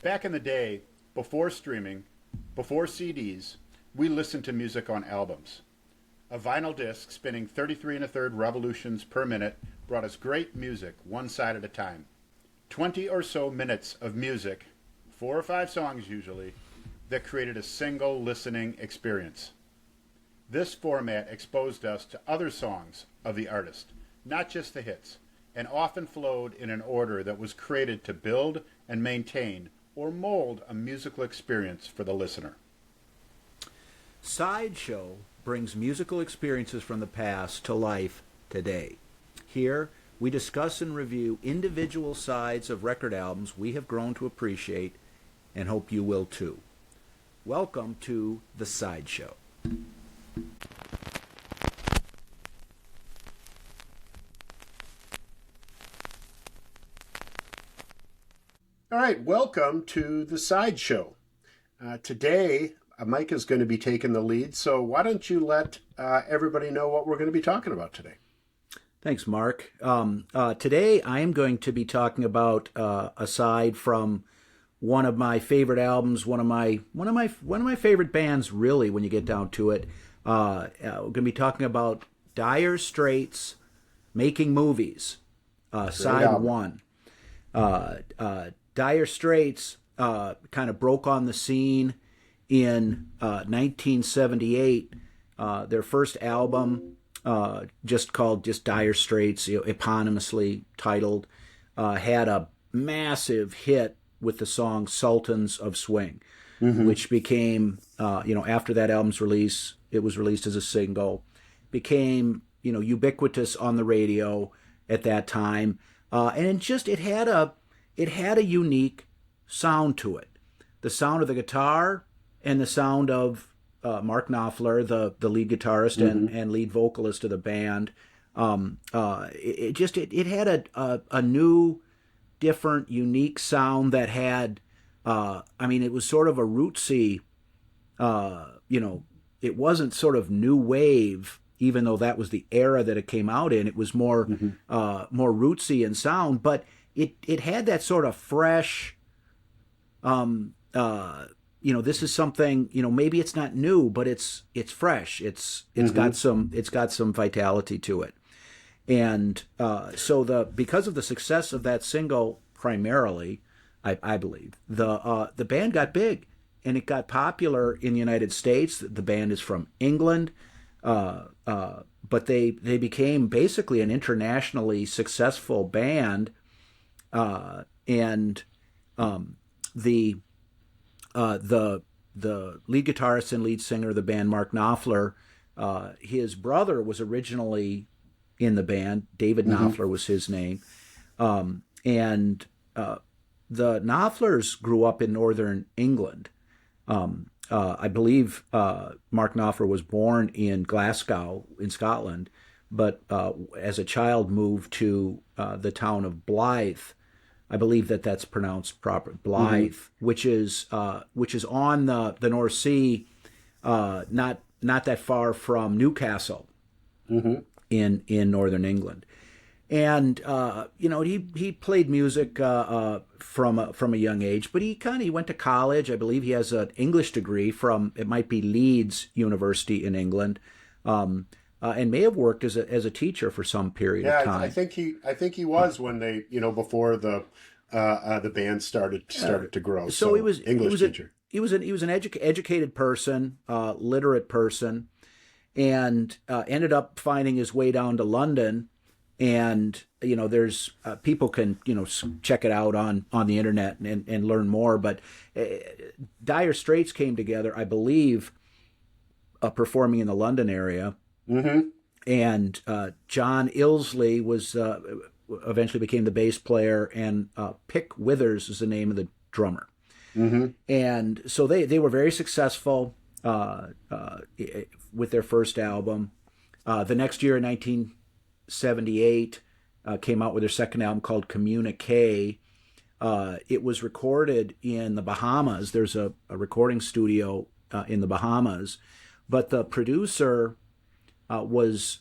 Back in the day, before streaming, before CDs, we listened to music on albums. A vinyl disc spinning 33 and a third revolutions per minute brought us great music one side at a time. 20 or so minutes of music, 4 or 5 songs usually, that created a single listening experience. This format exposed us to other songs of the artist, not just the hits, and often flowed in an order that was created to build and maintain or mold a musical experience for the listener. Sideshow brings musical experiences from the past to life today. Here, we discuss and review individual sides of record albums we have grown to appreciate and hope you will too. Welcome to The Sideshow. All right, welcome to The Sideshow. Today, Mike is going to be taking the lead, so why don't you let everybody know what we're going to be talking about today? Thanks, Mark. Today, I am going to be talking about, aside from one of my favorite albums, one of my favorite bands, really, when you get down to it. We're going to be talking about Dire Straits Making Movies, side one. Dire Straits kind of broke on the scene in 1978. Their first album, just called Dire Straits, eponymously titled, had a massive hit with the song Sultans of Swing, which became, after that album's release, it was released as a single, became, ubiquitous on the radio at that time. And it had a unique sound to it. The sound of the guitar and the sound of Mark Knopfler, the lead guitarist and lead vocalist of the band. It had a new, different, unique sound that had, it was sort of a rootsy, it wasn't sort of new wave, even though that was the era that it came out in. It was more rootsy in sound, but it had that sort of fresh, this is something, maybe it's not new, but it's fresh. It's got some vitality to it. And because of the success of that single, primarily, I believe the band got big, and it got popular in the United States. The band is from England, but they became basically an internationally successful band. The lead guitarist and lead singer of the band, Mark Knopfler, his brother was originally in the band. David Knopfler was his name. The Knopflers grew up in northern England. I believe Mark Knopfler was born in Glasgow in Scotland, but as a child moved to the town of Blyth. I believe that's pronounced proper, Blyth, which is on the North Sea, not that far from Newcastle, in northern England. And he played music from a young age, but he went to college. I believe he has an English degree from, it might be Leeds University in England, and may have worked as a teacher for some period of time. I think he was when they before the band started to grow. So he was English teacher. He was an educated person, literate person, and ended up finding his way down to London. And there's people can check it out on the internet and learn more. But Dire Straits came together, I believe, performing in the London area. And John Illsley was eventually became the bass player, and Pick Withers is the name of the drummer. And so they were very successful with their first album. The next year, in 1978, came out with their second album called Communique. It was recorded in the Bahamas. There's a recording studio in the Bahamas, but the producer was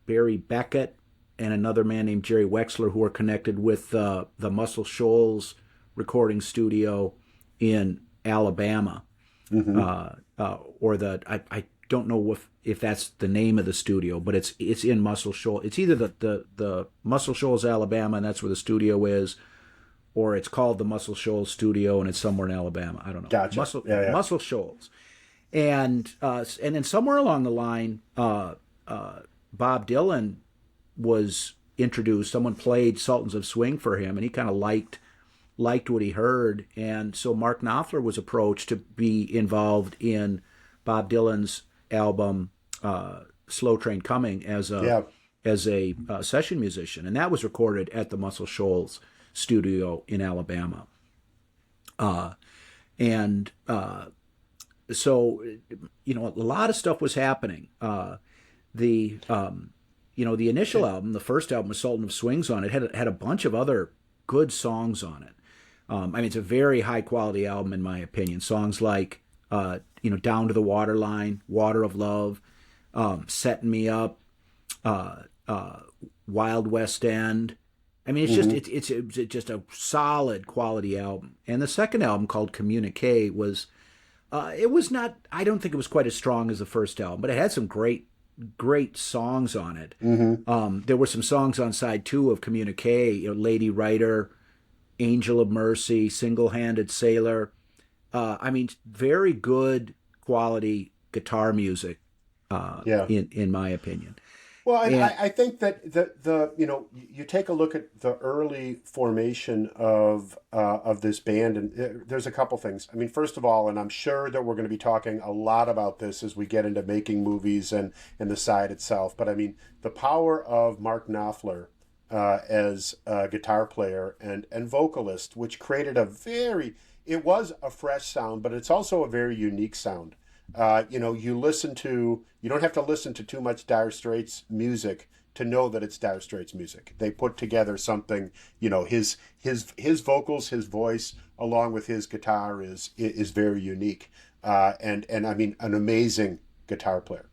Barry Beckett and another man named Jerry Wexler, who are connected with the Muscle Shoals recording studio in Alabama, or I don't know if that's the name of the studio, but it's in Muscle Shoals. It's either the Muscle Shoals, Alabama, and that's where the studio is, or it's called the Muscle Shoals Studio and it's somewhere in Alabama. I don't know. Gotcha. Muscle Shoals, and then somewhere along the line, Bob Dylan was introduced. Someone played Sultans of Swing for him, and he kind of liked what he heard, and so Mark Knopfler was approached to be involved in Bob Dylan's album Slow Train Coming as a session musician, and that was recorded at the Muscle Shoals studio in Alabama. So a lot of stuff was happening. The initial album, the first album with Sultan of Swings on it, had a bunch of other good songs on it. It's a very high quality album in my opinion. Songs like Down to the Waterline, Water of Love, Setting Me Up, Wild West End. It's just a solid quality album. And the second album, called Communique, was it was not. I don't think it was quite as strong as the first album, but it had some great songs on it. There were some songs on side 2 of Communique, Lady Writer, Angel of Mercy, Single Handed Sailor. Very good quality guitar music, in my opinion. Well, I think that the you take a look at the early formation of this band, and there's a couple things. First of all, and I'm sure that we're going to be talking a lot about this as we get into making movies and the side itself. But the power of Mark Knopfler as a guitar player and vocalist, which created it was a fresh sound, but it's also a very unique sound. You don't have to listen to too much Dire Straits music to know that it's Dire Straits music. They put together something, his vocals, his voice, along with his guitar is very unique. And an amazing guitar player.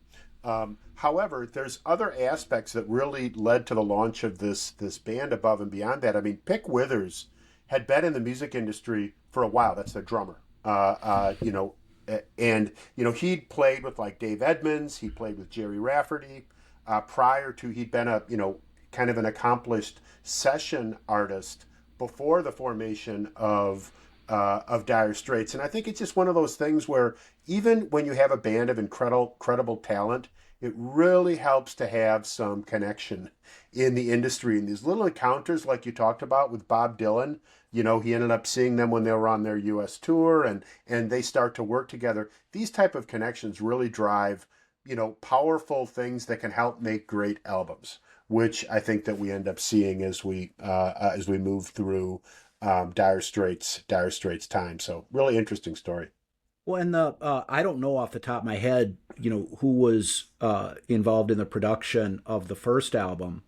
However, there's other aspects that really led to the launch of this band above and beyond that. Pick Withers had been in the music industry for a while. That's the drummer. And he'd played with like Dave Edmunds. He played with Jerry Rafferty. Prior to, he'd been a kind of an accomplished session artist before the formation of Dire Straits. And I think it's just one of those things where even when you have a band of incredible talent, it really helps to have some connection in the industry. And these little encounters, like you talked about with Bob Dylan, he ended up seeing them when they were on their U.S. tour, and they start to work together. These type of connections really drive, powerful things that can help make great albums, which I think that we end up seeing as we move through Dire Straits time. So really interesting story. Well, and I don't know off the top of my head, who was involved in the production of the first album.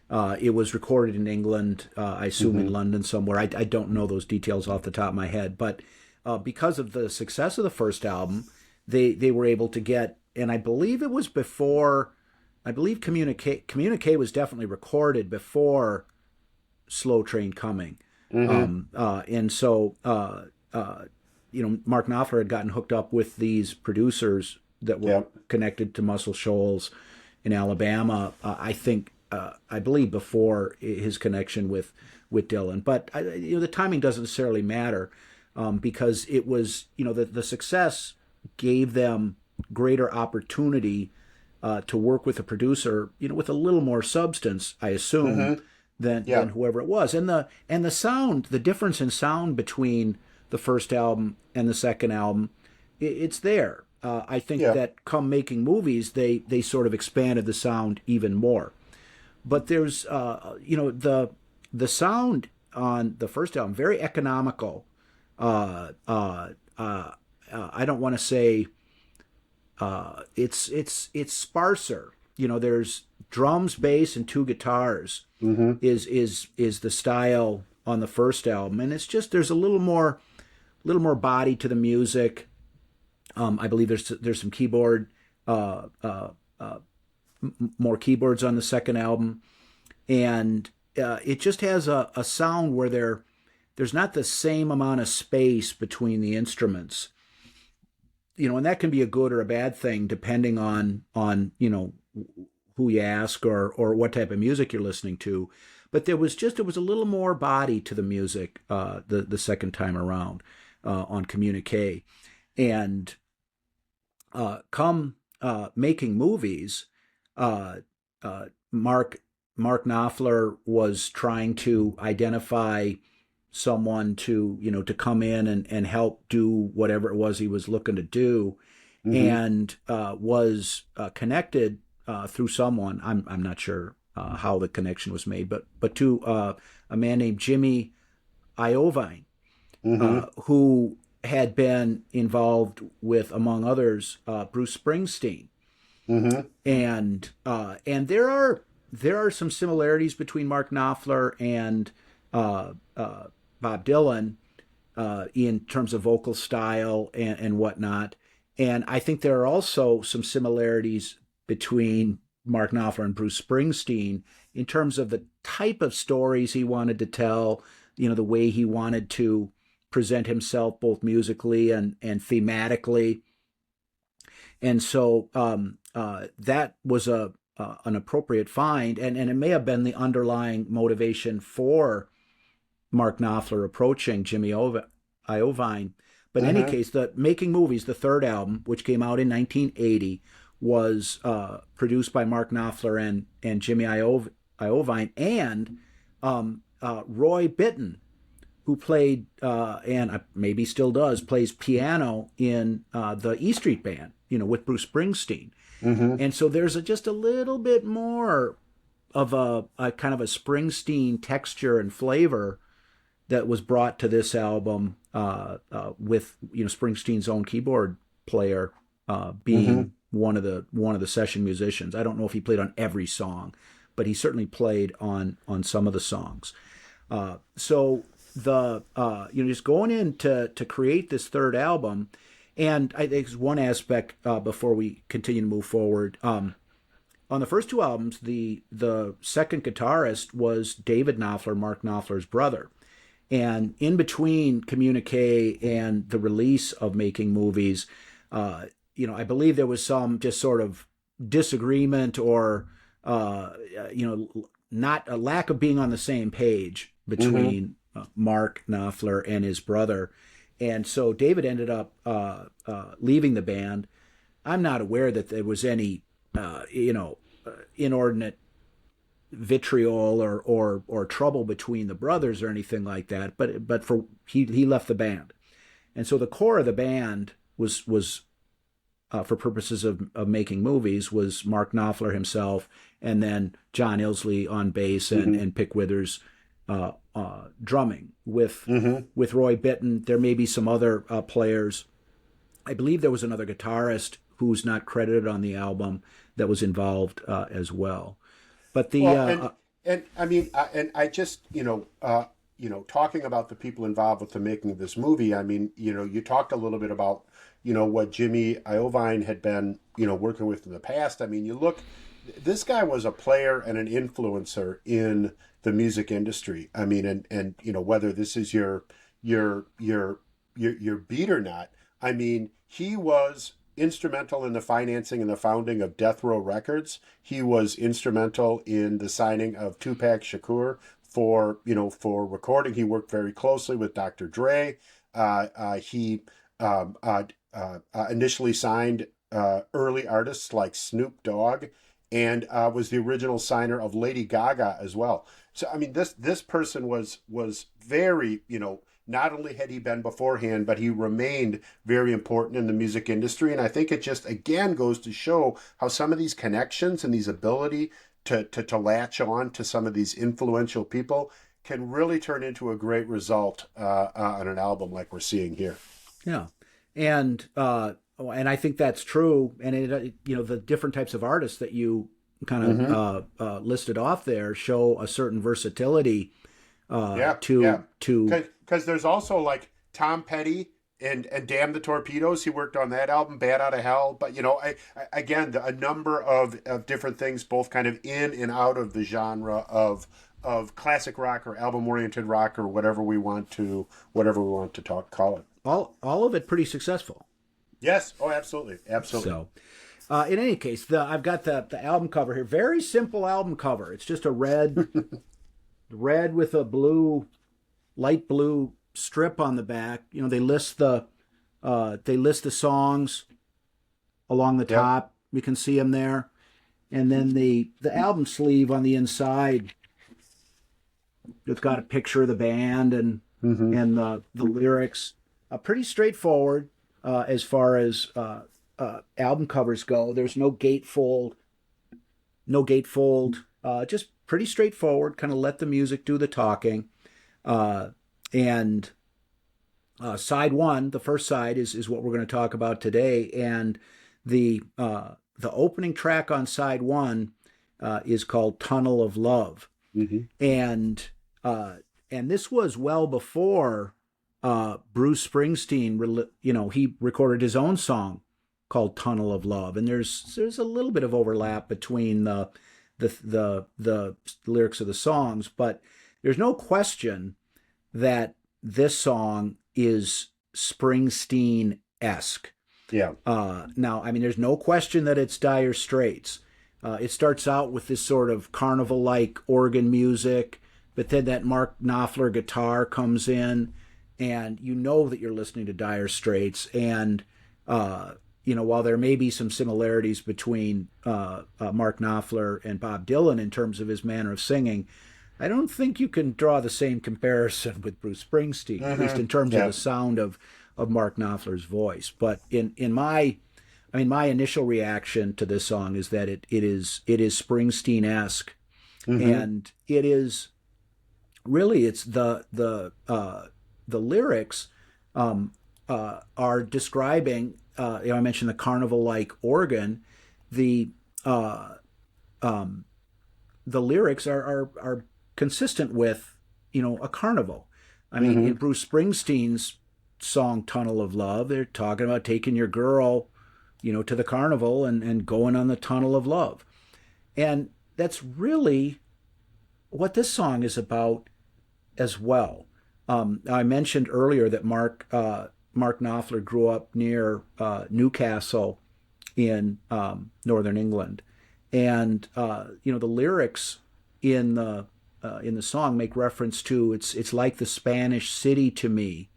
It was recorded in England, I assume in London somewhere. I don't know those details off the top of my head, but because of the success of the first album, they were able to get, and I believe it was before. I believe Communique was definitely recorded before Slow Train Coming, and so. Mark Knopfler had gotten hooked up with these producers that were connected to Muscle Shoals in Alabama. I believe before his connection with Dylan, but the timing doesn't necessarily matter because it was the success gave them greater opportunity to work with a producer with a little more substance, I assume, than whoever it was, and the sound, the difference in sound between the first album and the second album, it's there. I think that come making movies, they sort of expanded the sound even more. But there's, the sound on the first album, very economical. I don't want to say it's sparser. There's drums, bass, and 2 guitars is the style on the first album, and it's just there's a little more body to the music. I believe there's some keyboard, more keyboards on the second album, and it just has a sound where there's not the same amount of space between the instruments, and that can be a good or a bad thing depending on who you ask or what type of music you're listening to. But it was a little more body to the music the second time around on Communique, and come making movies, Mark Knopfler was trying to identify someone to come in and help do whatever it was he was looking to do, and was connected through someone. I'm not sure how the connection was made, but to a man named Jimmy Iovine, who had been involved with, among others, Bruce Springsteen, and there are some similarities between Mark Knopfler and Bob Dylan in terms of vocal style and whatnot. And I think there are also some similarities between Mark Knopfler and Bruce Springsteen in terms of the type of stories he wanted to tell, the way he wanted to present himself both musically and thematically. And so that was an appropriate find, and it may have been the underlying motivation for Mark Knopfler approaching Jimmy Iovine. But in any case, the Making Movies, the third album, which came out in 1980, was produced by Mark Knopfler and Jimmy Iovine, and Roy Bittan, who played and maybe still does, plays piano in the E Street Band, with Bruce Springsteen. And so there's just a little bit more of a kind of a Springsteen texture and flavor that was brought to this album, with Springsteen's own keyboard player being one of the session musicians. I don't know if he played on every song, but he certainly played on some of the songs. So the just going in to create this third album, and I think there's one aspect before we continue to move forward. On the first two albums, the second guitarist was David Knopfler, Mark Knopfler's brother. And in between Communique and the release of Making Movies, I believe there was some just sort of disagreement or, not a lack of being on the same page between Mark Knopfler and his brother. And so David ended up leaving the band. I'm not aware that there was any, inordinate vitriol or trouble between the brothers or anything like that. But he left the band, and so the core of the band was for purposes of Making Movies was Mark Knopfler himself, and then John Ilsley on bass and Pick Withers drumming with Roy Bittan. There may be some other players. I believe there was another guitarist who's not credited on the album that was involved as well. But I just talking about the people involved with the making of this movie. I mean, you talked a little bit about what Jimmy Iovine had been working with in the past. I mean, this guy was a player and an influencer in the music industry. I mean, and whether this is your beat or not, I mean, he was instrumental in the financing and the founding of Death Row Records. He was instrumental in the signing of Tupac Shakur for recording. He worked very closely with Dr. Dre. He initially signed early artists like Snoop Dogg, and was the original signer of Lady Gaga as well. So I mean, this person was very, not only had he been beforehand, but he remained very important in the music industry. And I think it just, again, goes to show how some of these connections and these ability to latch on to some of these influential people can really turn into a great result on an album like we're seeing here. Yeah. And I think that's true. And the different types of artists that you kind of listed off there show a certain versatility because there's also like Tom Petty and Damn the Torpedoes. He worked on that album, Bad Out of Hell. But again, a number of different things, both kind of in and out of the genre of of classic rock or album oriented rock or whatever we want to call it. All of it pretty successful. Yes. Oh, absolutely. Absolutely. So, in any case, I've got the album cover here. Very simple album cover. It's just a red with a light blue strip on the back. You know, they list the songs along the top. We can see them there, and then the album sleeve on the inside. It's got a picture of the band and the lyrics. Pretty straightforward as far as album covers go. There's no gatefold. Just pretty straightforward. Kind of let the music do the talking. And side one, the first side is what we're going to talk about today. And the opening track on side one is called "Tunnel of Love," and this was well before Bruce Springsteen. He recorded his own song called "Tunnel of Love," and there's a little bit of overlap between the lyrics of the songs, but there's no question that this song is Springsteen-esque. Yeah. Now, I mean, there's no question that it's Dire Straits. It starts out with this sort of carnival-like organ music, but then that Mark Knopfler guitar comes in, and you know that you're listening to Dire Straits. And, while there may be some similarities between Mark Knopfler and Bob Dylan in terms of his manner of singing, I don't think you can draw the same comparison with Bruce Springsteen, at least in terms of the sound of Mark Knopfler's voice. But in my initial reaction to this song is that it is Springsteen-esque, and it is really, it's the lyrics are describing. I mentioned the carnival-like organ. The lyrics are consistent with a carnival. I mean, in Bruce Springsteen's song "Tunnel of Love," they're talking about taking your girl, to the carnival and going on the tunnel of love. And that's really what this song is about as well. I mentioned earlier that Mark Knopfler grew up near Newcastle in northern England. And, the lyrics in the song make reference to, it's like the Spanish city to me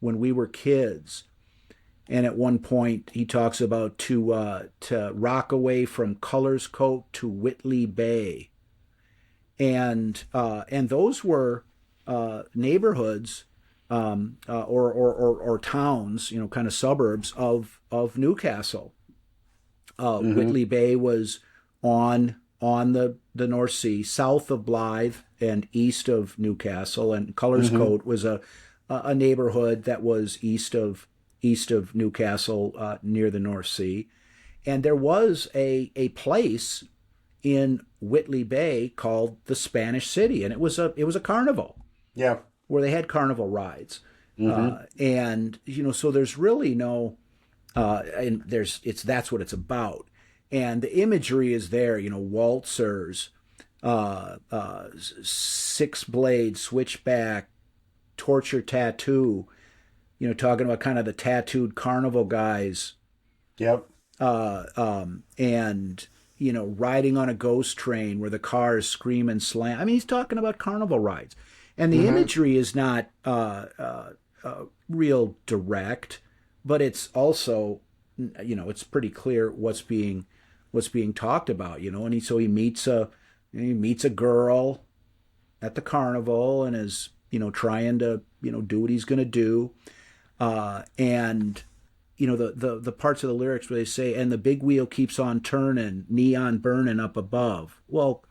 when we were kids. And at one point he talks about to rock away from Colorscoat to Whitley Bay. And those were neighborhoods or towns, kind of suburbs of Newcastle. Whitley Bay was on the North Sea, south of Blythe and east of Newcastle, and Colorscoat was a neighborhood that was east of Newcastle, near the North Sea. And there was a place in Whitley Bay called the Spanish City, and it was a carnival. Yeah. Where they had carnival rides. And so there's really no and that's what it's about. And the imagery is there, waltzers, six-blade, switchback, torture tattoo, talking about kind of the tattooed carnival guys. Yep. And, riding on a ghost train where the cars scream and slam. I mean, he's talking about carnival rides. And the imagery is not real direct, but it's also, it's pretty clear what's being talked about, and he meets a girl at the carnival and is, trying to, do what he's going to do. And, the parts of the lyrics where they say, and the big wheel keeps on turning, neon burning up above. Well,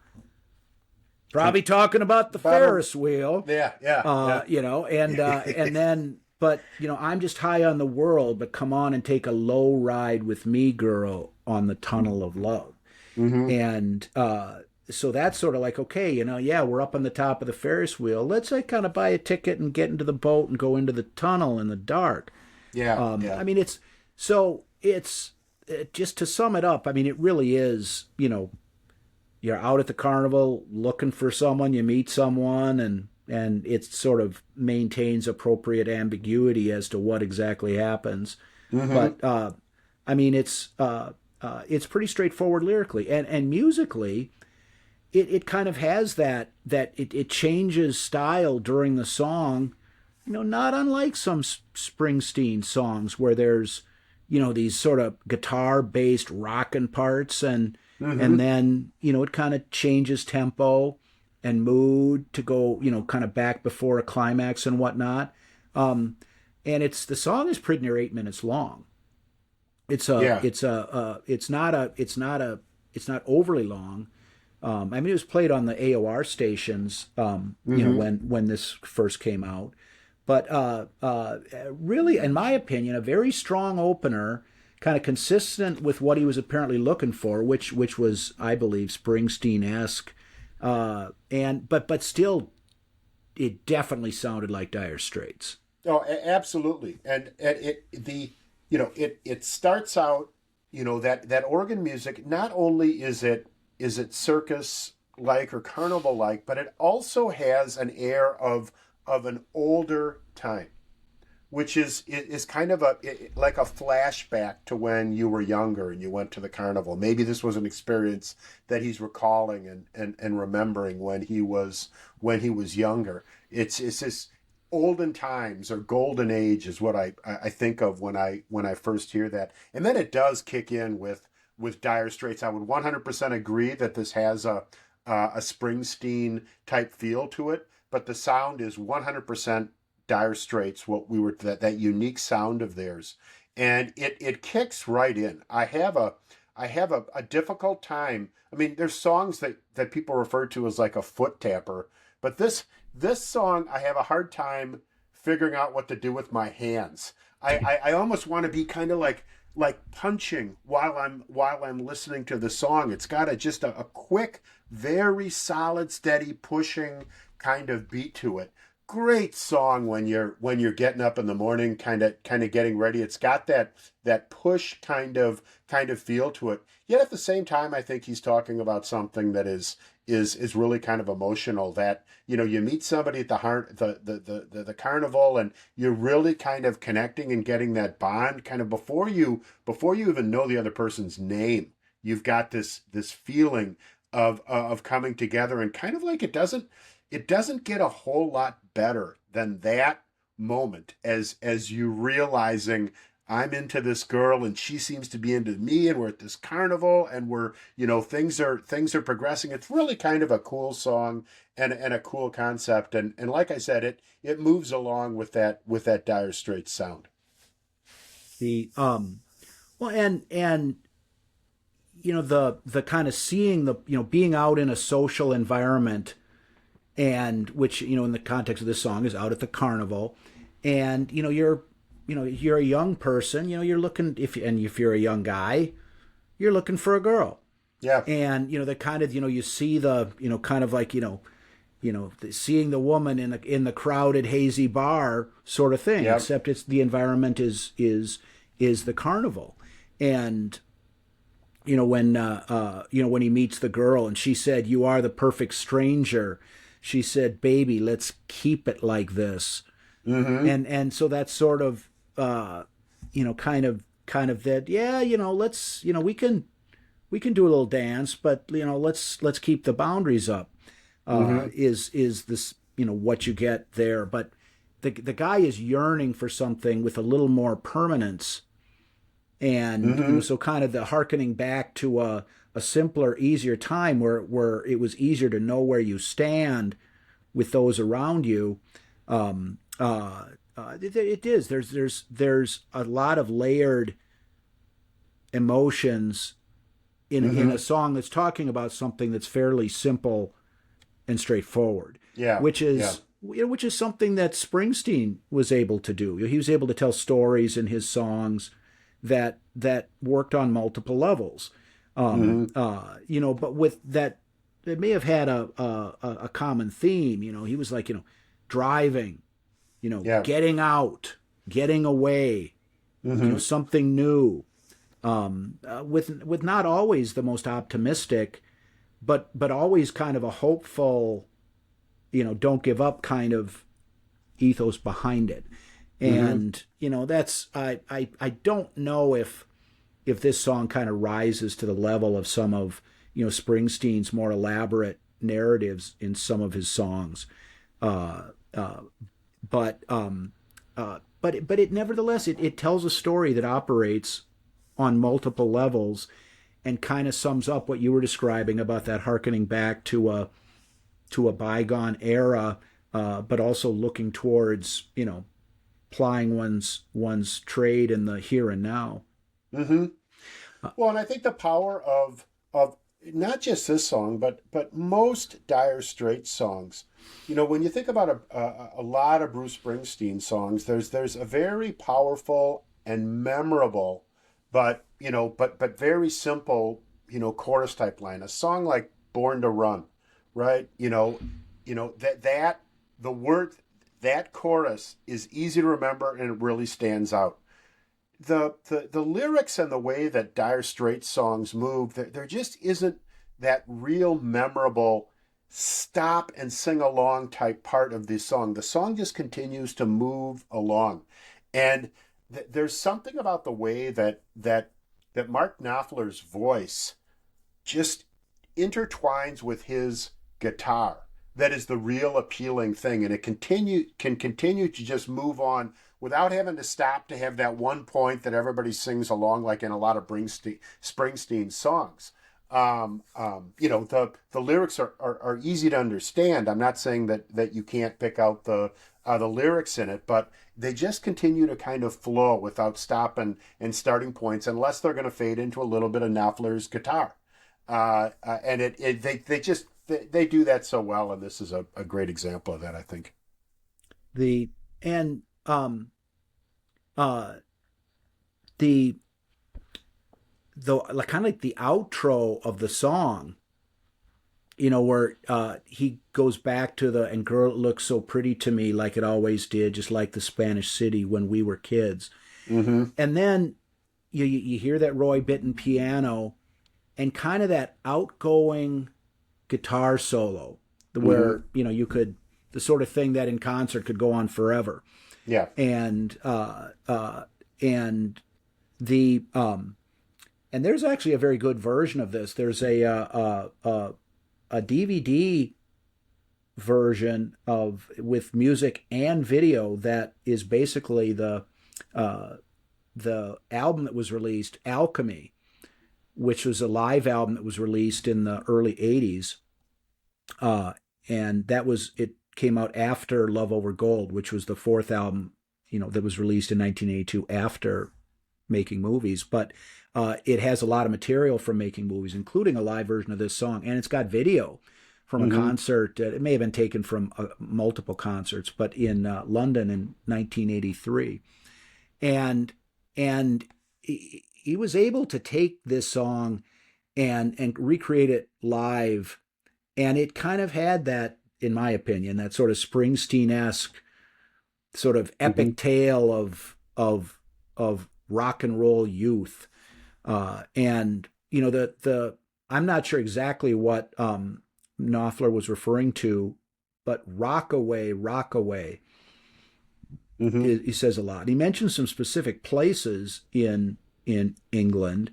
probably talking about the Ferris wheel. Yeah. And then, but, I'm just high on the world, but come on and take a low ride with me, girl, on the tunnel of love. And so that's sort of like, okay, we're up on the top of the Ferris wheel. Let's kind of buy a ticket and get into the boat and go into the tunnel in the dark. Yeah. I mean, it's just to sum it up, I mean, it really is, you're out at the carnival looking for someone, you meet someone, and it sort of maintains appropriate ambiguity as to what exactly happens. But I mean, it's pretty straightforward lyrically, and musically, it kind of has that it changes style during the song. Not unlike some Springsteen songs where there's these sort of guitar-based rockin' parts, and then it kind of changes tempo and mood to go kind of back before a climax and whatnot. And the song is pretty near 8 minutes long. It's not overly long. I mean, it was played on the AOR stations, when this first came out. But really, in my opinion, a very strong opener, kind of consistent with what he was apparently looking for, which was, I believe, Springsteen-esque, but still, it definitely sounded like Dire Straits. Oh, absolutely, and it starts out, that organ music. Not only is it circus like or carnival like, but it also has an air of an older time, which is kind of like a flashback to when you were younger and you went to the carnival. Maybe this was an experience that he's recalling and remembering when he was younger. It's this olden times or golden age is what I think of when I first hear that. And then it does kick in with Dire Straits. I would 100% agree that this has a Springsteen type feel to it, but the sound is 100% Dire Straits, that unique sound of theirs. And it kicks right in. I have a difficult time. I mean, there's songs that people refer to as like a foot tapper, but this song I have a hard time figuring out what to do with my hands. I almost want to be kind of like punching while I'm listening to the song. It's got just a quick, very solid, steady pushing kind of beat to it. Great song when you're getting up in the morning, kind of getting ready. It's got that push kind of feel to it. Yet at the same time, I think he's talking about something that is really kind of emotional. That you meet somebody at the carnival, and you're really kind of connecting and getting that bond kind of before you even know the other person's name. You've got this feeling of coming together, and kind of like it doesn't get a whole lot better than that moment as you realizing I'm into this girl and she seems to be into me, and we're at this carnival, and we're things are progressing. It's really kind of a cool song and a cool concept, and like I said, it moves along with that Dire Straits sound. The well, and the kind of seeing the being out in a social environment, and which in the context of this song is out at the carnival, and you're a young person, you're looking, if you're a young guy, you're looking for a girl. Yeah. And the kind of you see the kind of like seeing the woman in the crowded hazy bar sort of thing. Yep. Except it's the environment is the carnival. And when he meets the girl and she said, "You are the perfect stranger," she said, "Baby, let's keep it like this." Mm-hmm. And so that's sort of kind of that, yeah, let's we can do a little dance, but let's keep the boundaries up. Is this what you get there? But the guy is yearning for something with a little more permanence, and so kind of the hearkening back to a simpler, easier time where it was easier to know where you stand with those around you. It is. There's a lot of layered emotions in a song that's talking about something that's fairly simple and straightforward. Yeah. Which is something that Springsteen was able to do. He was able to tell stories in his songs that worked on multiple levels. But with that, it may have had a common theme. He was like, driving, getting out, getting away, something new, with not always the most optimistic but always kind of a hopeful, don't give up kind of ethos behind it. Mm-hmm. And that's I don't know if this song kind of rises to the level of some of Springsteen's more elaborate narratives in some of his songs, uh, uh, but it nevertheless it tells a story that operates on multiple levels and kind of sums up what you were describing about that harkening back to a bygone era, but also looking towards plying one's trade in the here and now. Mm-hmm. Well, and I think the power of not just this song, but most Dire Straits songs. When you think about a lot of Bruce Springsteen songs, there's a very powerful and memorable, but very simple, chorus type line. A song like "Born to Run," right? That the word that chorus is easy to remember and it really stands out. The lyrics and the way that Dire Straits songs move, there just isn't that real memorable stop and sing along type part of this song. The song just continues to move along, and there's something about the way that Mark Knopfler's voice just intertwines with his guitar that is the real appealing thing, and it can continue to just move on without having to stop to have that one point that everybody sings along, like in a lot of Springsteen songs. The lyrics are easy to understand. I'm not saying that you can't pick out the lyrics in it, but they just continue to kind of flow without stopping and starting points, unless they're going to fade into a little bit of Knopfler's guitar. And they do that so well, and this is a great example of that, I think. The and the like kind of like the outro of the song, where he goes back to the "and girl, it looks so pretty to me like it always did, just like the Spanish city when we were kids." Mm-hmm. And then you hear that Roy Bittan piano and kind of that outgoing guitar solo where Mm-hmm. you could, the sort of thing that in concert could go on forever. Yeah. And the and there's actually a very good version of this. There's a DVD version of with music and video that is basically the album that was released, Alchemy, which was a live album that was released in the early 80s. And it came out after Love Over Gold, which was the fourth album, that was released in 1982 after Making Movies. But it has a lot of material from Making Movies, including a live version of this song. And it's got video from a concert. It may have been taken from multiple concerts, but in London in 1983. And he was able to take this song and recreate it live. And it kind of had that, in my opinion, that sort of Springsteen-esque sort of epic tale of rock and roll youth. And I'm not sure exactly what Knopfler was referring to, but Rockaway, Rockaway. He says a lot. He mentions some specific places in England.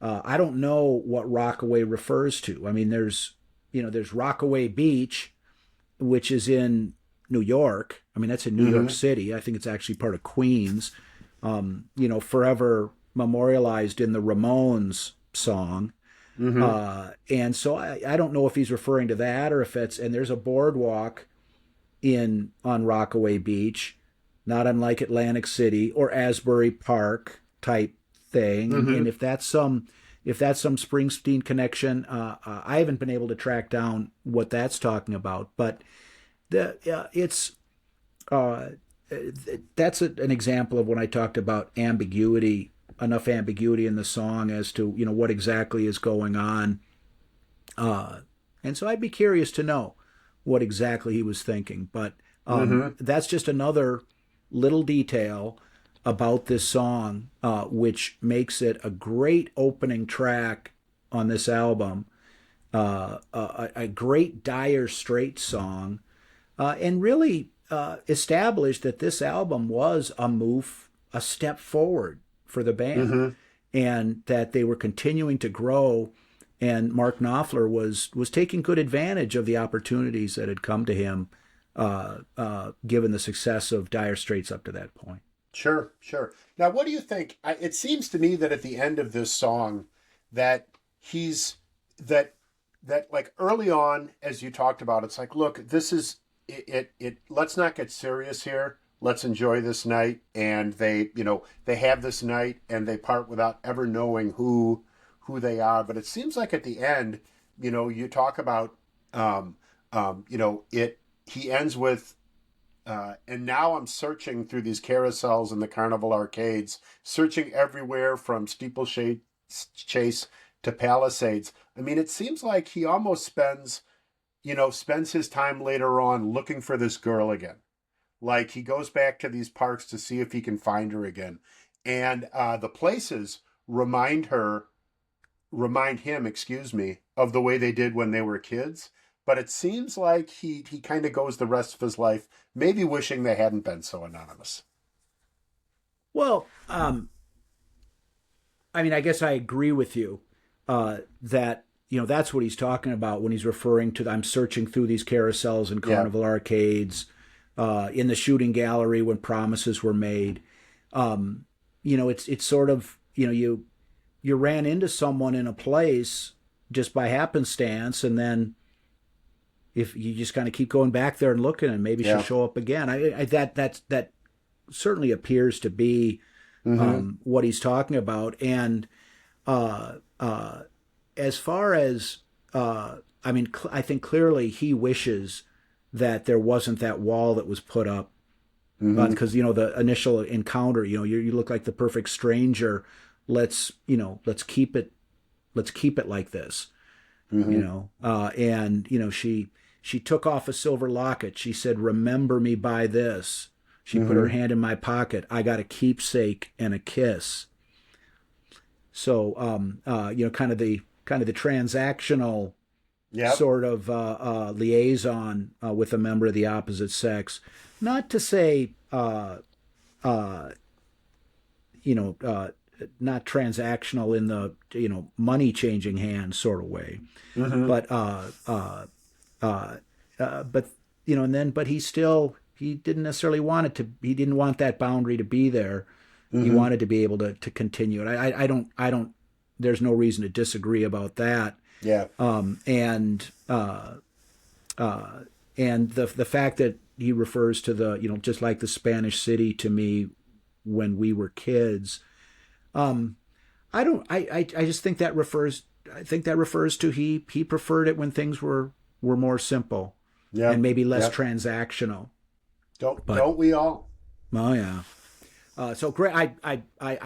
I don't know what Rockaway refers to. I mean, there's Rockaway Beach, which is in New York. I mean, that's in New York City. I think it's actually part of Queens. Forever memorialized in the Ramones song. And so I don't know if he's referring to that or if and there's a boardwalk on Rockaway Beach, not unlike Atlantic City or Asbury Park type thing. And if that's some Springsteen connection, I haven't been able to track down what that's talking about, but it's that's an example of when I talked about ambiguity, enough ambiguity in the song as to what exactly is going on, and so I'd be curious to know what exactly he was thinking. But that's just another little detail about this song, which makes it a great opening track on this album, a great Dire Straits song, and really established that this album was a step forward for the band, Mm-hmm. and that they were continuing to grow. And Mark Knopfler was taking good advantage of the opportunities that had come to him, given the success of Dire Straits up to that point. Sure, sure. Now, what do you think? It seems to me that at the end of this song, that he's that like early on, as you talked about, it's like, look, this is it. Let's not get serious here. Let's enjoy this night. And they have this night, and they part without ever knowing who they are. But it seems like at the end, you talk about, it. He ends with. And now I'm searching through these carousels in the carnival arcades, searching everywhere from steeplechase to Palisades. I mean, it seems like he almost spends his time later on looking for this girl again. Like he goes back to these parks to see if he can find her again. And the places remind him, excuse me, of the way they did when they were kids. But it seems like he kind of goes the rest of his life maybe wishing they hadn't been so anonymous. Well, I mean, I guess I agree with you that that's what he's talking about when he's referring to I'm searching through these carousels and carnival arcades, in the shooting gallery when promises were made. It's sort of you ran into someone in a place just by happenstance, and then if you just kind of keep going back there and looking, and maybe she'll show up again. That certainly appears to be what he's talking about. And as far as I think clearly he wishes that there wasn't that wall that was put up, because the initial encounter, you look like the perfect stranger. Let's keep it like this. She took off a silver locket. She said, "Remember me by this." She put her hand in my pocket. I got a keepsake and a kiss. So, kind of the transactional sort of liaison with a member of the opposite sex. Not to say, not transactional in the money changing hands sort of way, but he didn't necessarily want it to. He didn't want that boundary to be there. He wanted to be able to continue it. I don't. There's no reason to disagree about that. Yeah. And the fact that he refers to the just like the Spanish city to me when we were kids. I just think that refers. I think that refers to he preferred it when things were more simple, and maybe less transactional. Don't we all? Oh yeah. So great. I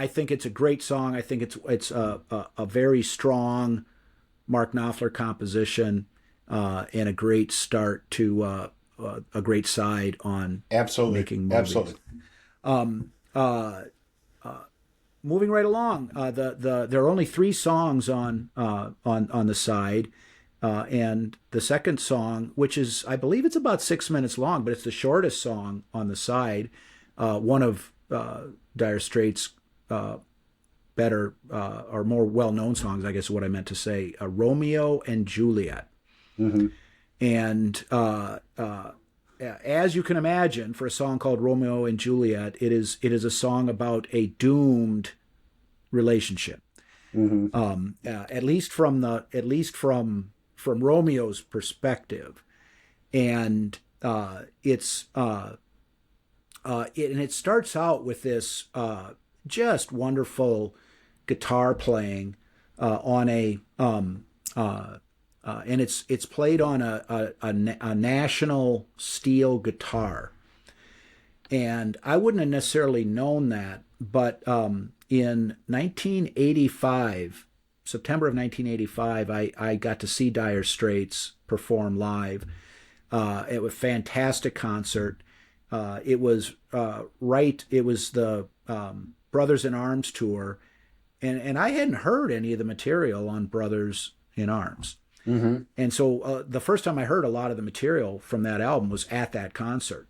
think it's a great song. I think it's a very strong Mark Knopfler composition, and a great start to a great side on making movies. Absolutely. Moving right along, there are only 3 songs on the side, and the second song, which is, I believe it's about 6 minutes long, but it's the shortest song on the side. One of Dire Straits' better or more well-known songs, I guess is what I meant to say, Romeo and Juliet. And as you can imagine, for a song called Romeo and Juliet, it is a song about a doomed relationship. At least from Romeo's perspective, and it starts out with this just wonderful guitar playing on a and it's played on a national steel guitar. And I wouldn't have necessarily known that, but in 1985, September of 1985, I got to see Dire Straits perform live. It was a fantastic concert. It was the Brothers in Arms tour, and I hadn't heard any of the material on Brothers in Arms. Mm-hmm. And so the first time I heard a lot of the material from that album was at that concert.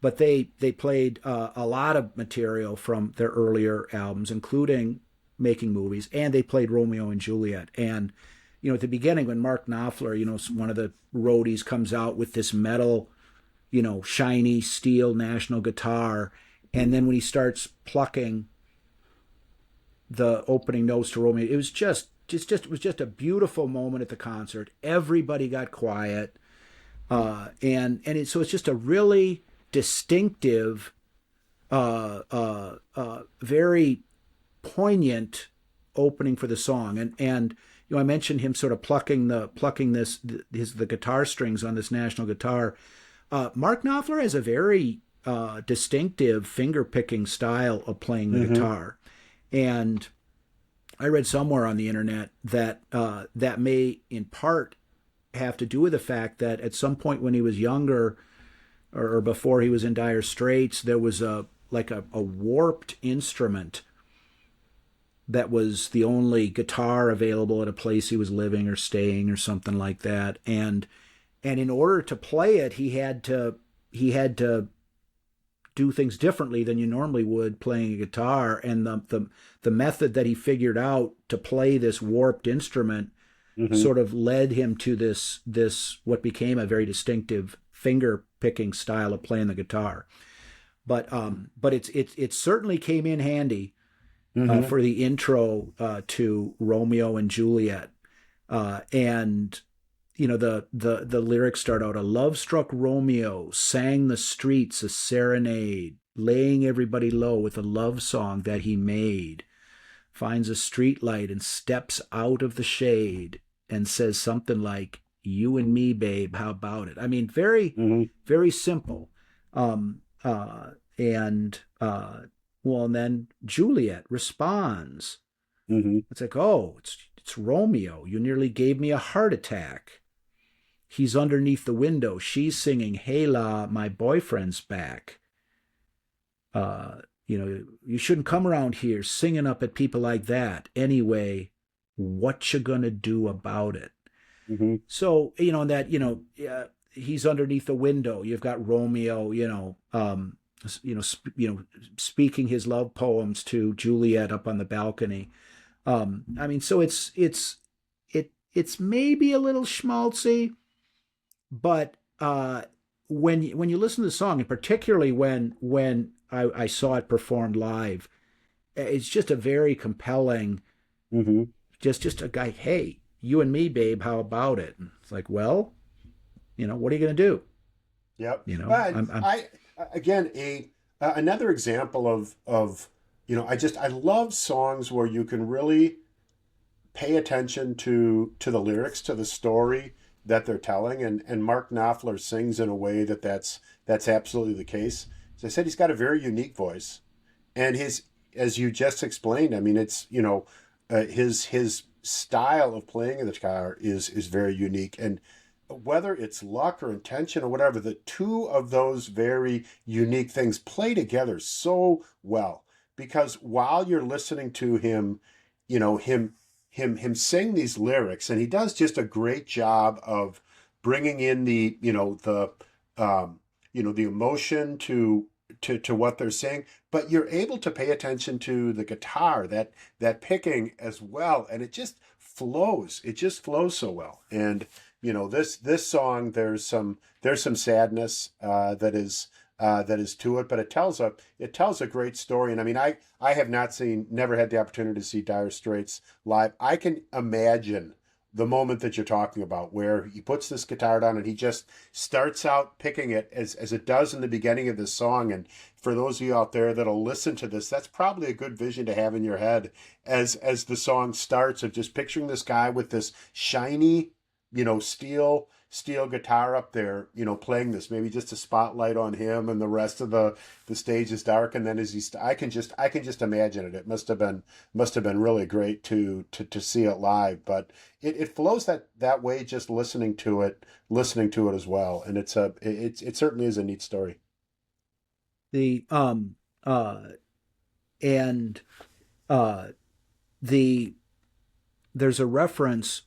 But they played a lot of material from their earlier albums, including Making Movies, and they played Romeo and Juliet. And at the beginning, when Mark Knopfler, one of the roadies, comes out with this metal, shiny steel National guitar, and then when he starts plucking the opening notes to Romeo, it was it was just a beautiful moment at the concert. Everybody got quiet, so it's just a really distinctive, very poignant opening for the song. And I mentioned him sort of plucking the guitar strings on this National guitar. Mark Knopfler has a very distinctive finger picking style of playing the guitar, and I read somewhere on the internet that that may in part have to do with the fact that at some point when he was younger, or before he was in dire straits, there was a warped instrument that was the only guitar available at a place he was living or staying or something like that. And in order to play it, he had to do things differently than you normally would playing a guitar. And the method that he figured out to play this warped instrument sort of led him to this what became a very distinctive finger picking style of playing the guitar. But it certainly came in handy for the intro to Romeo and Juliet. And the lyrics start out: a love-struck Romeo sang the streets a serenade, laying everybody low with a love song that he made. Finds a street light and steps out of the shade and says something like, "You and me, babe, how about it?" I mean, very, very simple. And then Juliet responds. It's like, "Oh, it's Romeo. You nearly gave me a heart attack." He's underneath the window. She's singing, "Hey la, my boyfriend's back." You shouldn't come around here singing up at people like that. Anyway, what you gonna do about it? So, he's underneath the window. You've got Romeo, speaking his love poems to Juliet up on the balcony. So it's maybe a little schmaltzy, but when you listen to the song, and particularly when I saw it performed live, it's just a very compelling, just a guy, "Hey, you and me, babe, how about it?" And it's like, well, what are you going to do? Yep. I'm I again another example of I love songs where you can really pay attention to the lyrics, to the story that they're telling, and Mark Knopfler sings in a way that's absolutely the case. As I said, he's got a very unique voice, and as you just explained, I mean, it's his style of playing the guitar is very unique, and whether it's luck or intention or whatever, the two of those very unique things play together so well, because while you're listening to him, him sing these lyrics, and he does just a great job of bringing in the emotion to what they're saying, but you're able to pay attention to the guitar, that picking as well, and it just flows so well. And this song, there's some sadness that is to it, but it tells a great story. And I mean, I have never had the opportunity to see Dire Straits live. I can imagine the moment that you're talking about, where he puts this guitar down and he just starts out picking it as it does in the beginning of this song. And for those of you out there that'll listen to this, that's probably a good vision to have in your head as the song starts, of just picturing this guy with this shiny, steel guitar up there, playing this, maybe just a spotlight on him, and the rest of the stage is dark. And then I can just imagine it. It must have been really great to see it live, but it flows that way, just listening to it as well. And it certainly is a neat story. The there's a reference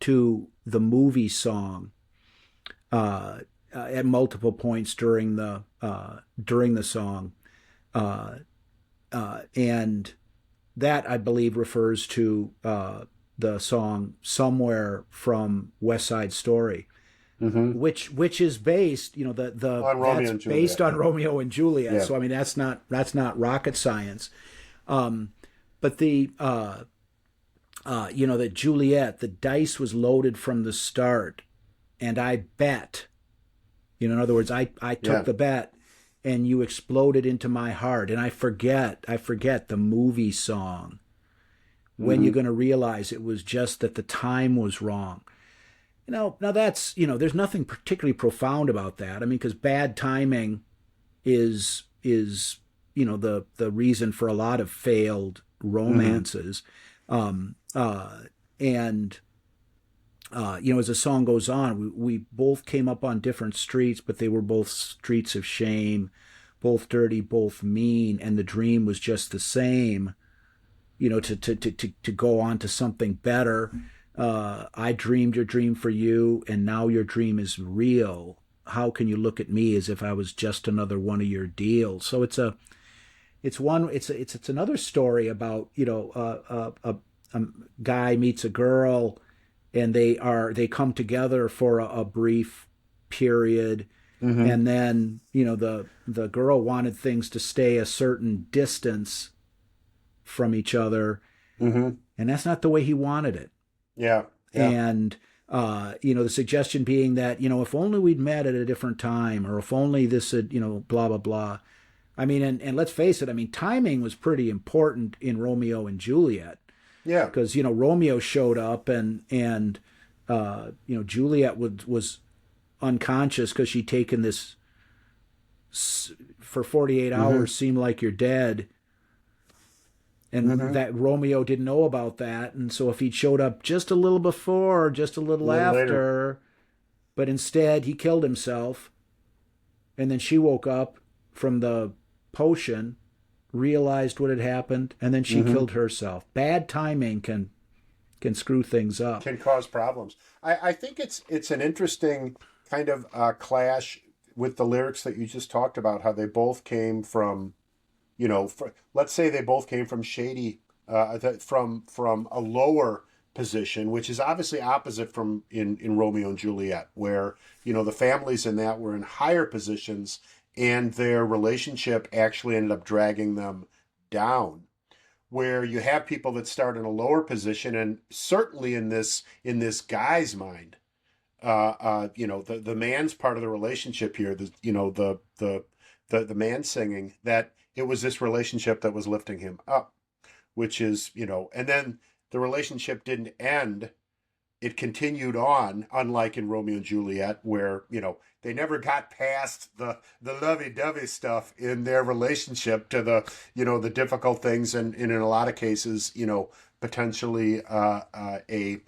to the movie song at multiple points during the song, and that I believe refers to the song "Somewhere" from West Side Story, which is based, On Romeo that's and based Juliet. on Romeo and Juliet. Yeah. So I mean that's not rocket science, but the that Juliet, the dice was loaded from the start, and I bet, in other words, I took the bet, and you exploded into my heart, and I forget the movie song. When you're going to realize it was just that the time was wrong. Now that's, there's nothing particularly profound about that. I mean, because bad timing is the reason for a lot of failed romances. And as the song goes on, we both came up on different streets, but they were both streets of shame, both dirty, both mean, and the dream was just the same. To go on to something better. I dreamed your dream for you, and now your dream is real. How can you look at me as if I was just another one of your deals? So it's another story about a guy meets a girl, and they come together for a brief period, and then the girl wanted things to stay a certain distance from each other, and that's not the way he wanted it. Yeah. And the suggestion being that if only we'd met at a different time, or if only this had blah blah blah. I mean, and let's face it. I mean, timing was pretty important in Romeo and Juliet. Yeah. Because Romeo showed up, and Juliet was unconscious because she'd taken this for 48 hours. Seem like you're dead. And that Romeo didn't know about that. And so if he'd showed up just a little before, or just a little after, later. But instead he killed himself. And then she woke up from the potion, realized what had happened, and then she killed herself. Bad timing can screw things up. Can cause problems. I think it's an interesting kind of clash with the lyrics that you just talked about, how they both came from, let's say they both came from shady, from a lower position, which is obviously opposite from in Romeo and Juliet, where, the families in that were in higher positions, and their relationship actually ended up dragging them down. Where you have people that start in a lower position, and certainly in this guy's mind, the man's part of the relationship here, the man singing, that it was this relationship that was lifting him up, which is, and then the relationship didn't end. It continued on, unlike in Romeo and Juliet, where, they never got past the lovey-dovey stuff in their relationship to the difficult things, and in a lot of cases, potentially a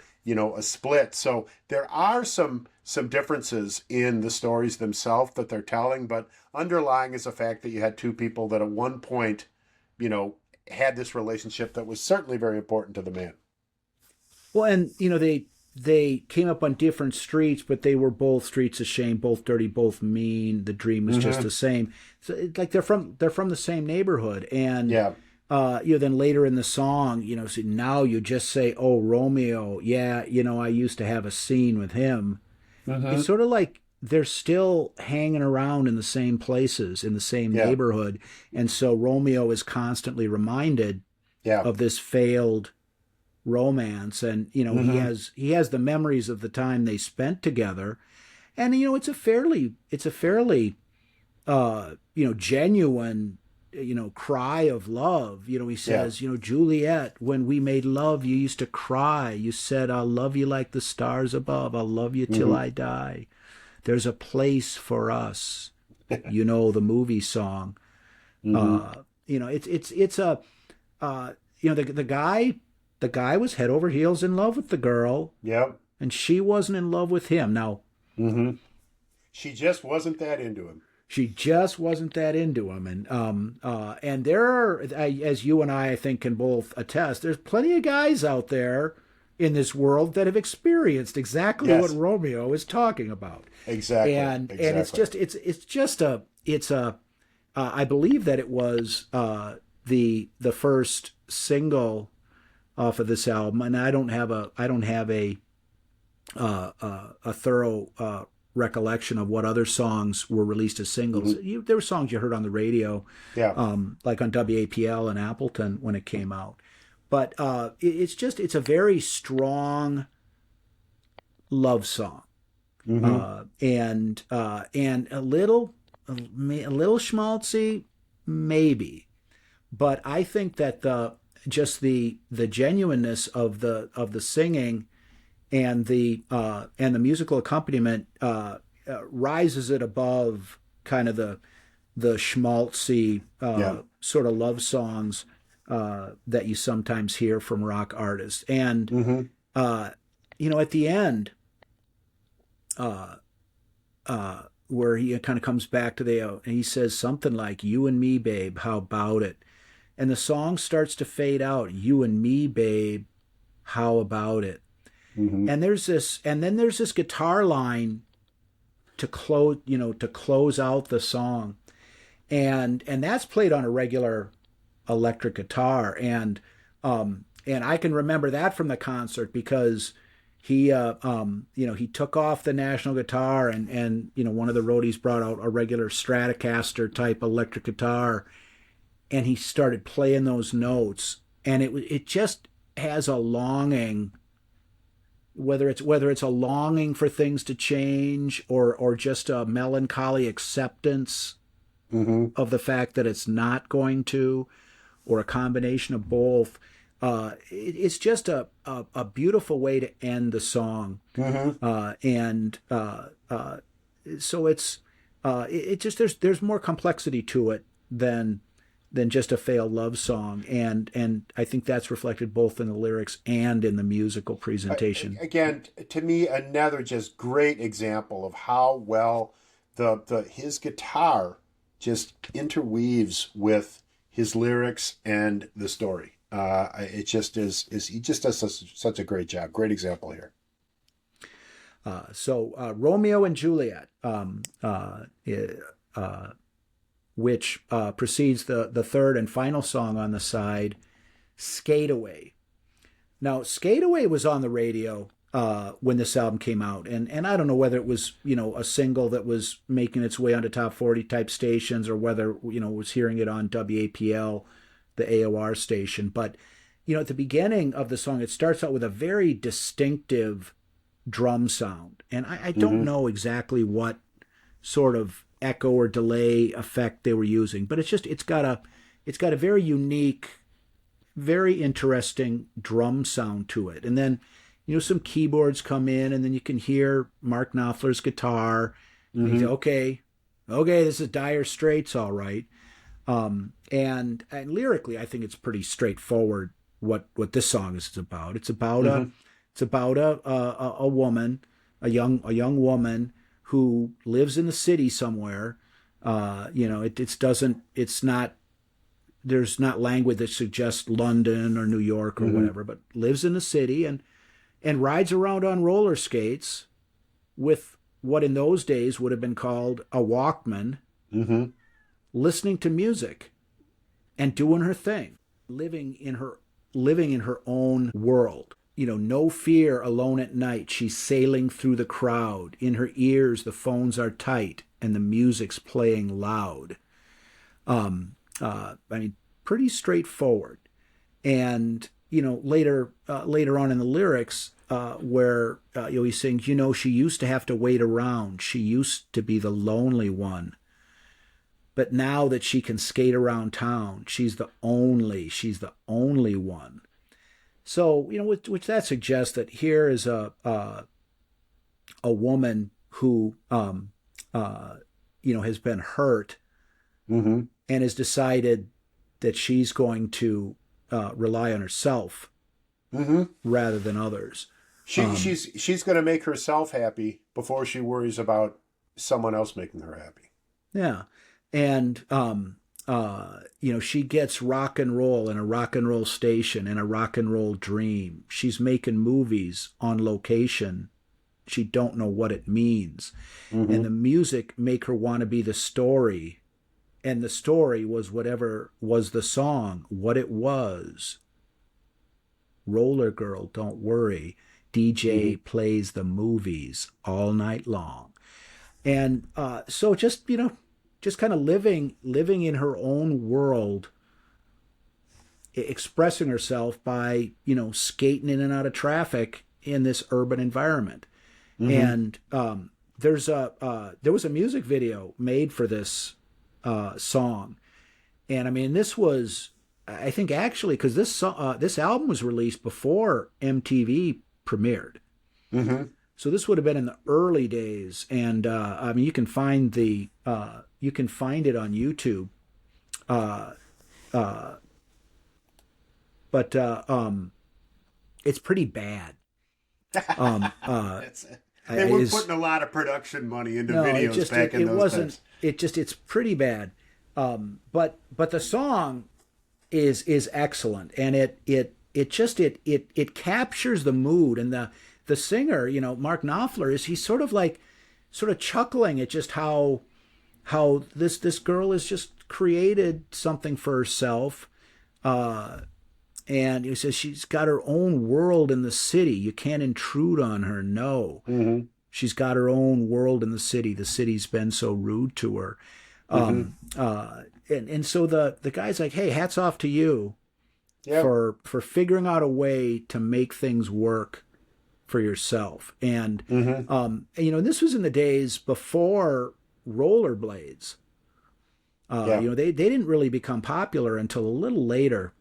split. So there are some differences in the stories themselves that they're telling, but underlying is the fact that you had two people that at one point, had this relationship that was certainly very important to the man. Well, and they came up on different streets, but they were both streets of shame, both dirty, both mean. The dream was just the same. So it's like they're from the same neighborhood, and then later in the song, so now you just say, "Oh, Romeo, yeah, I used to have a scene with him." It's sort of like they're still hanging around in the same places, in the same neighborhood, and so Romeo is constantly reminded of this failed romance, and he has the memories of the time they spent together, and it's a fairly genuine cry of love. He says, Juliet, when we made love, you used to cry. You said, I'll love you like the stars above. I'll love you till I die. There's a place for us. The movie song. It's a the guy was head over heels in love with the girl. Yep. And she wasn't in love with him. Now, she just wasn't that into him. And there are, as you and I think can both attest, there's plenty of guys out there in this world that have experienced exactly Yes. what Romeo is talking about. Exactly. And it's just I believe that it was the first single off of this album, and I don't have a thorough recollection of what other songs were released as singles. There were songs you heard on the radio, Yeah. like on WAPL in Appleton when it came out. But it's a very strong love song, and a little schmaltzy, maybe. But I think that the genuineness of the singing and the musical accompaniment rises it above kind of the schmaltzy sort of love songs that you sometimes hear from rock artists. And at the end, where he kind of comes back to and he says something like, "You and me, babe, how about it?" And the song starts to fade out. "You and me, babe, how about it?" And then there's this guitar line to close out the song, and that's played on a regular electric guitar, and I can remember that from the concert because he took off the National guitar, and one of the roadies brought out a regular Stratocaster type electric guitar, and he started playing those notes, and it just has a longing, whether it's a longing for things to change or just a melancholy acceptance of the fact that it's not going to, or a combination of both. It's just a beautiful way to end the song, so it just there's more complexity to it than just a failed love song, and I think that's reflected both in the lyrics and in the musical presentation. Again, to me, another just great example of how well his guitar just interweaves with his lyrics and the story. It just he just does such a great job. Great example here. So Romeo and Juliet, which precedes the third and final song on the side, Skateaway. Now, Skateaway was on the radio when this album came out, and I don't know whether it was a single that was making its way onto top 40 type stations, or whether was hearing it on WAPL, the AOR station. But at the beginning of the song, it starts out with a very distinctive drum sound, and I don't know exactly what sort of echo or delay effect they were using, but it's got a very unique, very interesting drum sound to it. And then some keyboards come in, and then you can hear Mark Knopfler's guitar. And you say, okay, this is Dire Straits, all right. And lyrically, I think it's pretty straightforward what this song is about. It's about a woman, a young woman who lives in the city somewhere. There's not language that suggests London or New York or whatever, but lives in the city and rides around on roller skates with what in those days would have been called a Walkman, listening to music and doing her thing, living in her own world. No fear alone at night. She's sailing through the crowd. In her ears, the phones are tight and the music's playing loud. Pretty straightforward. And, later on in the lyrics, where he sings, she used to have to wait around. She used to be the lonely one. But now that she can skate around town, she's the only one. So, which that suggests that here is a woman who, has been hurt and has decided that she's going to rely on herself rather than others. She's going to make herself happy before she worries about someone else making her happy. Yeah. And she gets rock and roll in a rock and roll station and a rock and roll dream. She's making movies on location. She don't know what it means. Mm-hmm. And the music make her want to be the story. And the story was whatever was the song, what it was. Roller girl, don't worry. DJ plays the movies all night long. And so just kind of living in her own world, expressing herself by, skating in and out of traffic in this urban environment. And there was a music video made for this song. And I mean, this was, I think actually, because this album was released before MTV premiered. So this would have been in the early days. And I mean, you can find it on YouTube. But it's pretty bad. They were putting a lot of production money into videos back in those times. It's pretty bad. But the song is excellent, and it captures the mood, and the singer, Mark Knopfler, he's sort of chuckling at just how this girl has just created something for herself. And he says she's got her own world in the city. You can't intrude on her. No. She's got her own world in the city. The city's been so rude to her. And so the guy's like, hey, hats off to you for figuring out a way to make things work for yourself. And, this was in the days before rollerblades. They didn't really become popular until a little later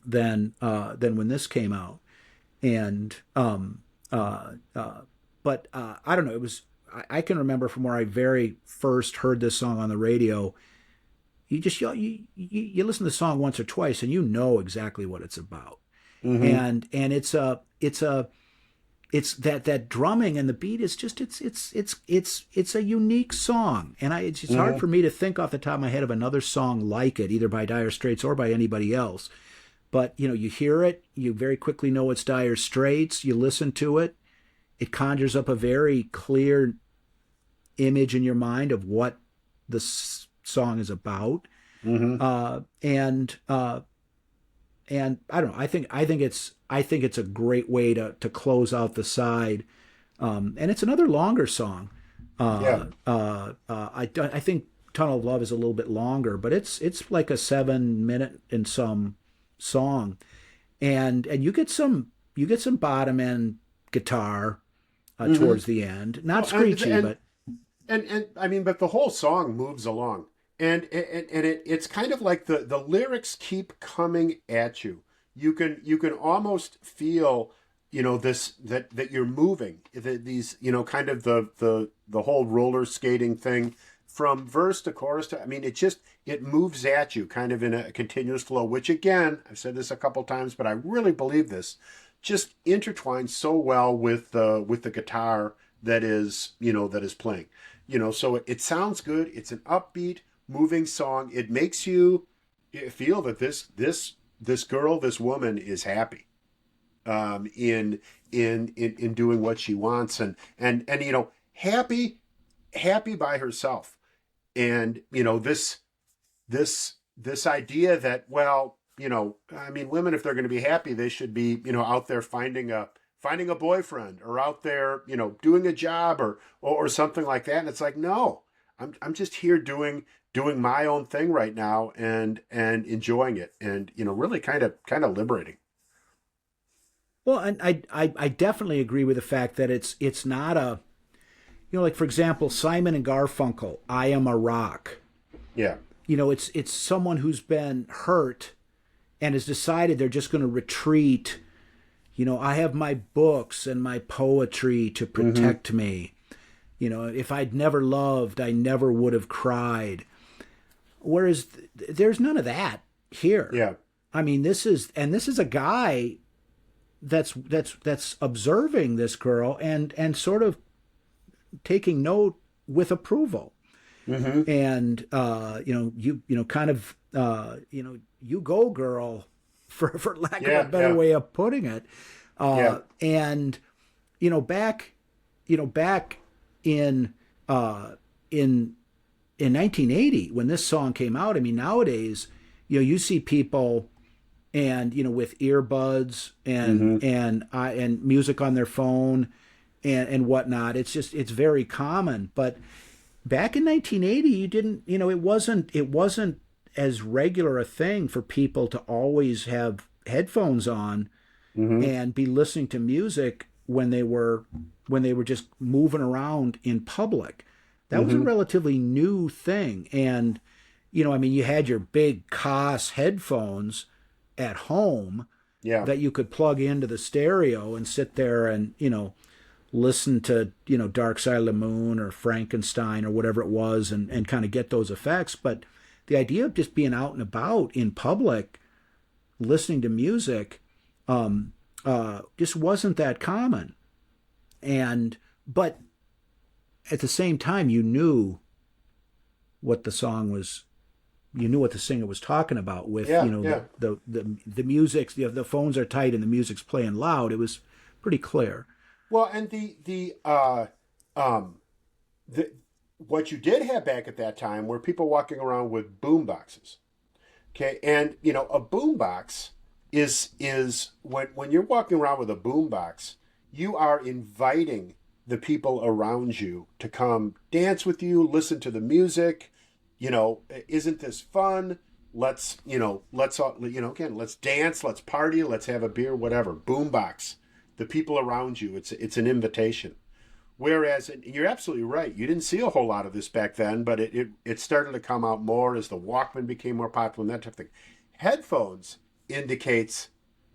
than when this came out. And but I don't know, it was, I can remember from where I very first heard this song on the radio. You listen to the song once or twice and you know exactly what it's about. And it's that drumming, and the beat is just it's a unique song. And it's hard for me to think off the top of my head of another song like it, either by Dire Straits or by anybody else. But, you hear it, you very quickly know it's Dire Straits, you listen to it, it conjures up a very clear image in your mind of what the song is about. And I don't know, I think it's a great way to close out the side. And it's another longer song. I think Tunnel of Love is a little bit longer, but it's like a 7-minute and some song, and you get some bottom end guitar towards the end, not screechy, but I mean, but the whole song moves along, and it's kind of like the lyrics keep coming at you. You can almost feel this that you're moving, these kind of the whole roller skating thing from verse to chorus to, I mean, it moves at you kind of in a continuous flow, which again, I've said this a couple times, but I really believe this, just intertwines so well with the guitar that is playing, so it sounds good. It's an upbeat, moving song. It makes you feel that this girl, this woman is happy, in doing what she wants, and happy by herself. And, this idea that, well, I mean, women, if they're going to be happy, they should be, out there finding a boyfriend, or out there, doing a job or something like that. And it's like, no, I'm just here doing my own thing right now and enjoying it, and, really kind of liberating. Well, and I definitely agree with the fact that it's not a, like, for example, Simon and Garfunkel, I Am a Rock. Yeah. It's someone who's been hurt and has decided they're just going to retreat. I have my books and my poetry to protect me. If I'd never loved, I never would have cried. Whereas there's none of that here. Yeah. I mean, this is a guy that's observing this girl and sort of taking note with approval. and kind of you go girl, for lack of a better way of putting it. And back in 1980 when this song came out, I mean, nowadays you see people and with earbuds and music on their phone and whatnot. It's very common. But back in 1980, you didn't, it wasn't as regular a thing for people to always have headphones on and be listening to music when they were just moving around in public. That was a relatively new thing. And you had your big Koss headphones at home that you could plug into the stereo and sit there and listen to Dark Side of the Moon or Frankenstein or whatever it was and kind of get those effects. But the idea of just being out and about in public listening to music just wasn't that common. But at the same time, you knew what the song was. You knew what the singer was talking about with the music. The phones are tight and the music's playing loud. It was pretty clear. Well, and what you did have back at that time were people walking around with boom boxes. Okay, and a boom box is when you're walking around with a boom box, you are inviting the people around you to come dance with you, listen to the music. Isn't this fun? Let's dance, let's party, let's have a beer, whatever. Boombox, the people around you, it's an invitation. Whereas, and you're absolutely right, you didn't see a whole lot of this back then, but it started to come out more as the Walkman became more popular and that type of thing. Headphones indicates,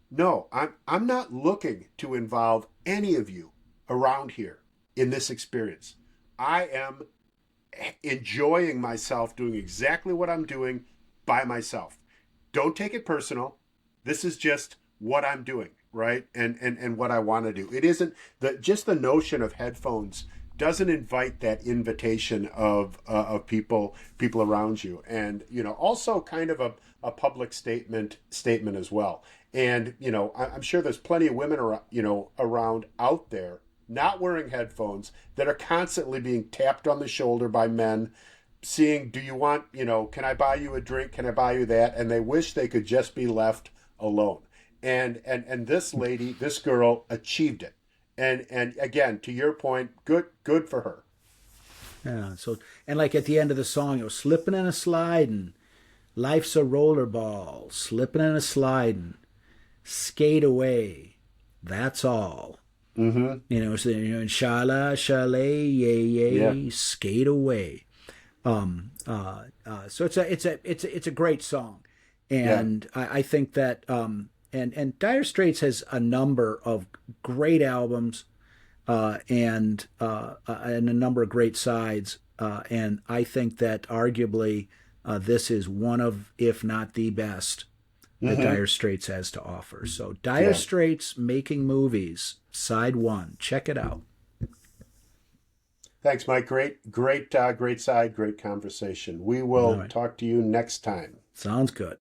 no, I'm not looking to involve any of you around here in this experience. I am enjoying myself doing exactly what I'm doing by myself. Don't take it personal. This is just what I'm doing, right? And what I want to do. It isn't just the notion of headphones doesn't invite that invitation of people around you. And also kind of a public statement as well. And I'm sure there's plenty of women around out there not wearing headphones that are constantly being tapped on the shoulder by men, seeing, do you want, can I buy you a drink? Can I buy you that? And they wish they could just be left alone. And this lady, this girl achieved it. And again, to your point, good for her. Yeah. So, and like at the end of the song, it was slipping and a sliding. Life's a rollerball, slipping and a sliding. Skate away. That's all. And shala, chalet, yay, yay, skate away. So it's a great song, and I think that and Dire Straits has a number of great albums, and a number of great sides, and I think that arguably this is one of, if not the best, that Dire Straits has to offer. So Dire Straits Making Movies, Side 1. Check it out. Thanks, Mike. Great side, great conversation. We will talk to you next time. Sounds good.